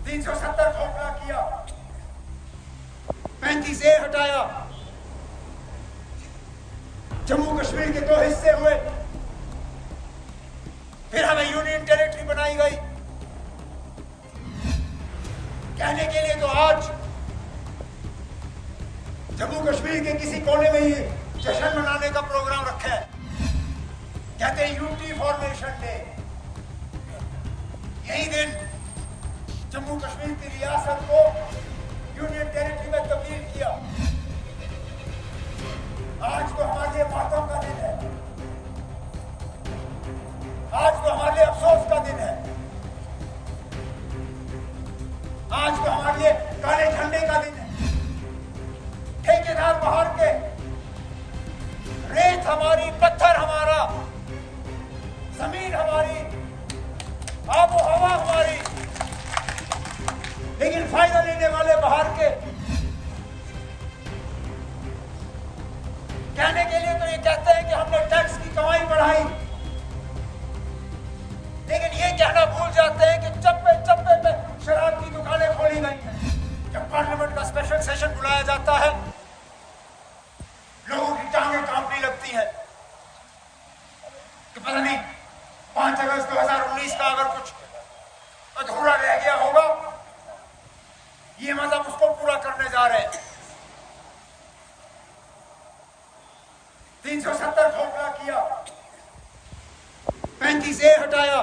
370 खोखला किया, 35 ए हटाया, जम्मू कश्मीर के 2 हिस्से हुए, फिर हमें यूनियन टेरिटरी बनाई गई। कहने के लिए तो आज जम्मू कश्मीर के किसी कोने में ये जश्न मनाने का प्रोग्राम रखा है, कहते हैं यूटी फॉर्मेशन डे। यही दिन जम्मू कश्मीर की रियासत को यूनियन टेरिटरी में तब्दील किया। आज तो हमारे लिए मातम का दिन है, आज तो हमारे लिए अफसोस का दिन है, आज तो हमारे लिए काले झंडे का दिन है। ठेकेदार बाहर के, रेत हमारी, पत्थर हमारा, जमीन हमारी, आबो हवा हमारी, लेकिन फायदा लेने वाले बाहर के। कहने के लिए तो ये कहते हैं कि हमने टैक्स की कमाई बढ़ाई, लेकिन ये कहना भूल जाते हैं कि चप्पे चप्पे पे शराब की दुकानें खोली गई हैं। जब पार्लियामेंट का स्पेशल सेशन बुलाया जाता है, लोगों की टांगें कांपने लगती हैं कि पता नहीं 5 अगस्त 2019 का अगर कुछ अधूरा रह गया होगा, ये मतलब उसको पूरा करने जा रहे हैं। 370 खोखला किया, 35 ए हटाया,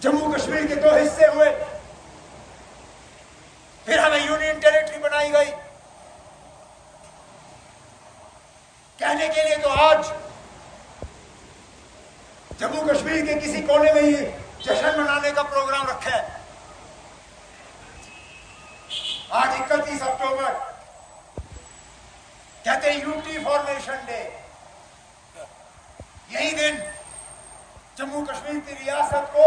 जम्मू कश्मीर के 2 हिस्से हुए, फिर हमें यूनियन टेरिटरी बनाई गई। कहने के लिए तो आज जम्मू कश्मीर के किसी कोने में ये जश्न मनाने का प्रोग्राम रखा है। आज 31 अक्टूबर, कहते हैं यूटी फॉर्मेशन डे। यही दिन जम्मू कश्मीर की रियासत को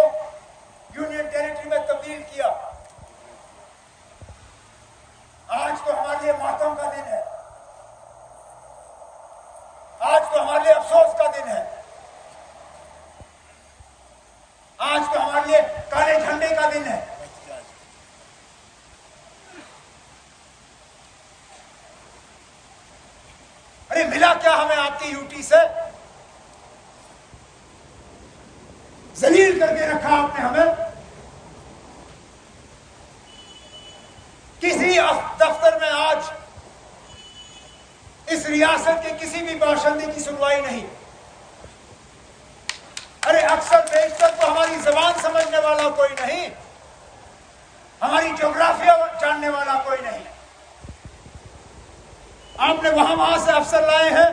यूनियन टेरिटरी में तब्दील किया। आज तो हमारे लिए मातम का दिन है, आज तो हमारे लिए अफसोस का दिन है, आज तो हमारे लिए काले झंडे का दिन है। अरे मिला क्या हमें आपकी यूटी से? जलील करके रखा आपने हमें। किसी दफ्तर में आज इस रियासत के किसी भी बाशिंदे की सुनवाई नहीं। अरे अक्सर बेशतर तो हमारी जबान समझने वाला कोई नहीं, हमारी ज्योग्राफिया जानने वाला कोई नहीं। आपने वहां से अफसर लाए हैं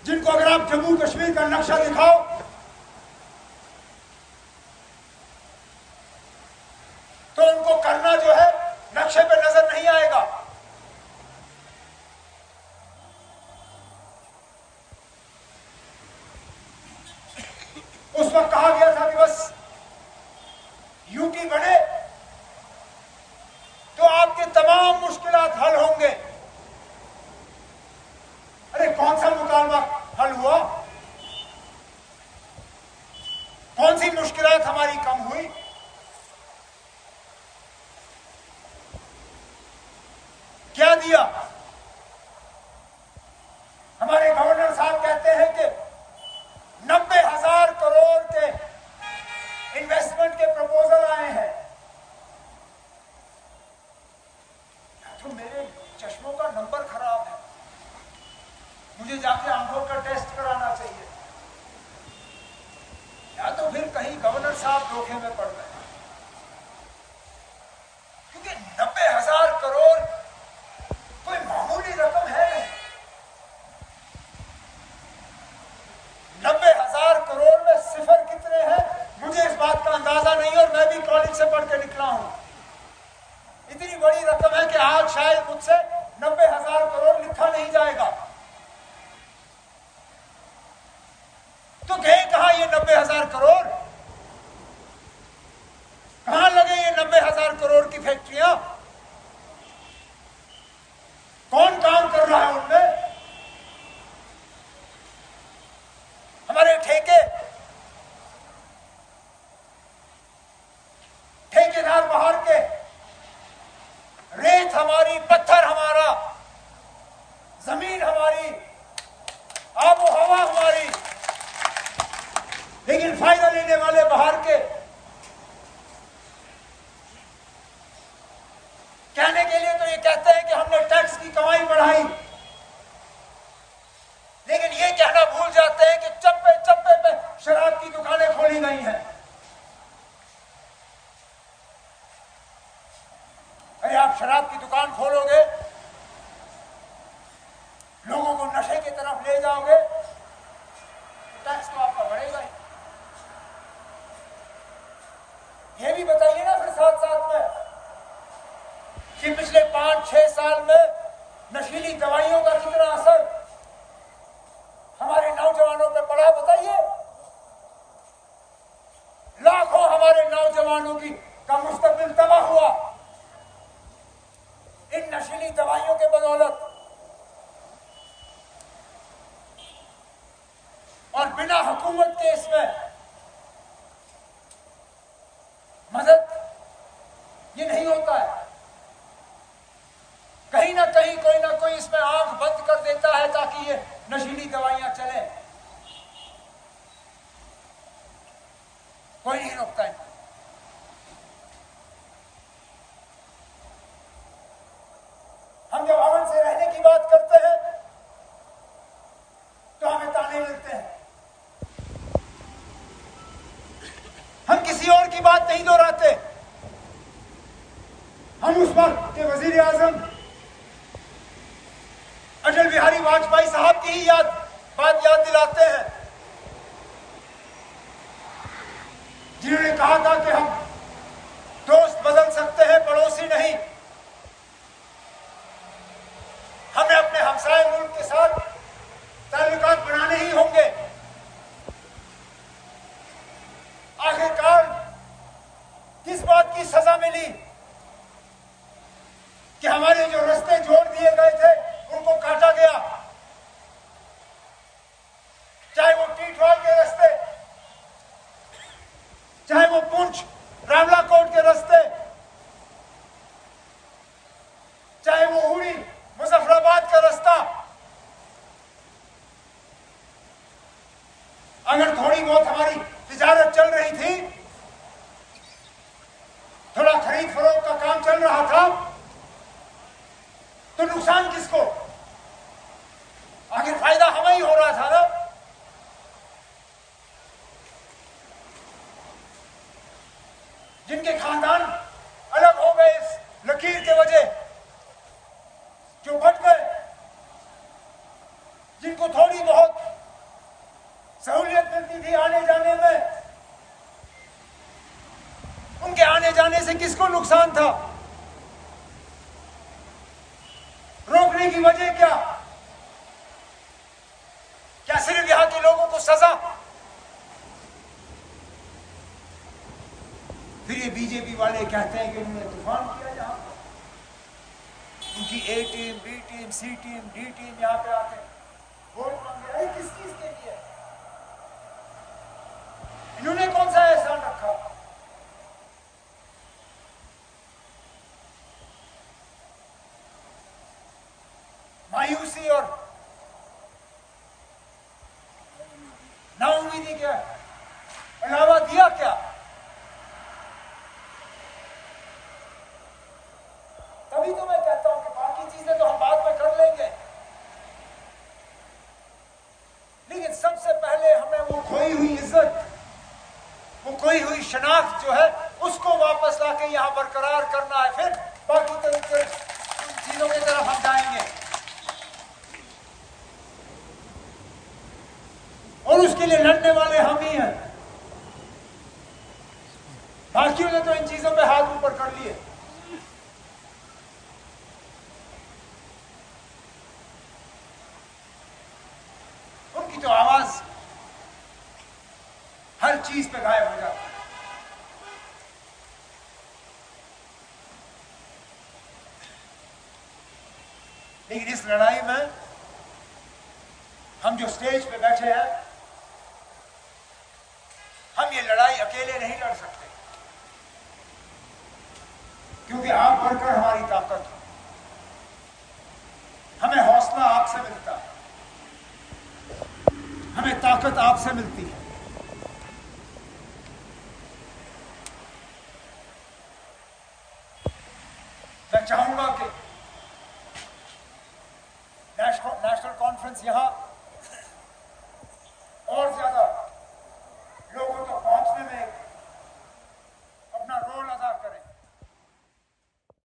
जिनको अगर आप जम्मू कश्मीर का नक्शा दिखाओ तो उनको करना जो है नक्शे पे नजर नहीं आएगा। उस वक्त कहा गया था कि बस यूटी बने तो आपके तमाम मुश्किलात हल होंगे। अरे कौन सा मुकालमा हल हुआ? कौन सी मुश्किलात हमारी कम हुई? क्या दिया? हमारे गवर्नर साहब कहते हैं कि 90,000 करोड़ के इन्वेस्टमेंट के प्रपोजल आए हैं। तो मेरे चश्मों का नंबर खराब है, मुझे जाके आंखों का टेस्ट कराना चाहिए, या तो फिर कहीं गवर्नर साहब धोखे में पड़ गए, क्योंकि 90,000 करोड़ कोई मामूली रकम है नहीं। 90,000 करोड़ में सिफर कितने हैं मुझे इस बात का अंदाजा नहीं, और मैं भी कॉलेज से पढ़ के निकला हूं। इतनी बड़ी रकम है कि आज शायद मुझसे 90,000 करोड़ लिखा नहीं जाएगा। तो गए कहां ये 90,000 करोड़? कहां लगे ये 90,000 करोड़ की फैक्ट्रियां? कौन काम कर रहा है उनमें? हमारे ठेके हमारी, पत्थर हमारा, जमीन हमारी, आबो हवा हमारी, लेकिन फायदा लेने वाले बाहर के। कहने के लिए तो ये कहते हैं कि हमने टैक्स की कमाई बढ़ाई, लेकिन ये कहना भूल जाते हैं कि चप्पे चप्पे पे शराब की दुकानें खोली गई हैं। अरे आप शराब की दुकान खोलोगे, लोगों को नशे की तरफ ले जाओगे, तो टैक्स तो आपका बढ़ेगा ही। ये भी बताइए ना फिर साथ साथ में कि पिछले 5-6 साल में नशीली दवाइयों का कितना असर हमारे नौजवानों पर पड़ा, बताइए। लाखों हमारे नौजवानों का मुस्तकबिल तबाह हुआ इन नशीली दवाइयों के बदौलत। और बिना हुकूमत के इसमें मदद ये नहीं होता है। कहीं ना कहीं कोई ना कोई इसमें आंख बंद कर देता है ताकि ये नशीली दवाइयां चले। कोई नहीं रोकता है। हम जब अमन से रहने की बात करते हैं तो हमें ताने मिलते हैं। हम किसी और की बात नहीं दोहराते। हम उस वक्त के वजीर आजम अटल बिहारी वाजपेयी साहब की ही बात याद दिलाते हैं, जिन्होंने कहा था कि हम दोस्त बदल सकते हैं, पड़ोसी नहीं। हमें अपने हमसाये मुल्क के साथ ताल्लुकात बनाने ही होंगे। आखिरकार किस बात की सजा मिली कि हमारे जो रास्ते जोड़ दिए गए थे उनको काटा गया, चाहे वो टीटवाल के रास्ते, चाहे वो पुंछ रामला कोट के रास्ते, चाहे वो उड़ी मुजफ्फराबाद का रास्ता। अगर थोड़ी बहुत हमारी तिजारत चल रही थी, थोड़ा खरीद फरोख्त का काम चल रहा था, तो नुकसान किसको? आखिर फायदा हमें ही हो रहा था ना। जिनके खानदान अलग हो गए इस लकीर के वजह, जो बच गए, जिनको थोड़ी बहुत सहूलियत मिलती थी आने जाने में, उनके आने जाने से किसको नुकसान था? रोकने की वजह क्या? क्या सिर्फ यहां के लोगों को सजा? फिर ये बीजेपी वाले कहते हैं कि उन्होंने तूफान किया यहां पर। उनकी ए टीम, बी टीम, सी टीम, डी टीम यहां पे आते वोट मांगे। अरे किस चीज के लिए? इन्होंने कौन सा एहसान रखा? मायूसी और नाउम्मीदी के अलावा दिया क्या? तभी तो मैं कहता हूं कि बाकी चीजें तो हम बाद में कर लेंगे, लेकिन सबसे पहले हमें वो खोई हुई इज्जत, वो खोई हुई शनाख्त जो है, उसको वापस लाके यहां बरकरार करना है। फिर बाकी चीजों की तरफ हम जाएंगे। और उसके लिए लड़ने वाले हम ही हैं। बाकियों ने तो इन चीजों पे हाथ ऊपर कर लिए। उनकी तो आवाज हर चीज पे गायब हो जाती है। लेकिन इस लड़ाई में हम जो स्टेज पे बैठे हैं, हम ये लड़ाई अकेले नहीं लड़ सकते, क्योंकि आप बढ़कर हमारी ताकत हो। आपसे मिलता है, हमें ताकत आपसे मिलती है। मैं चाहूंगा कि नेशनल कॉन्फ्रेंस यहां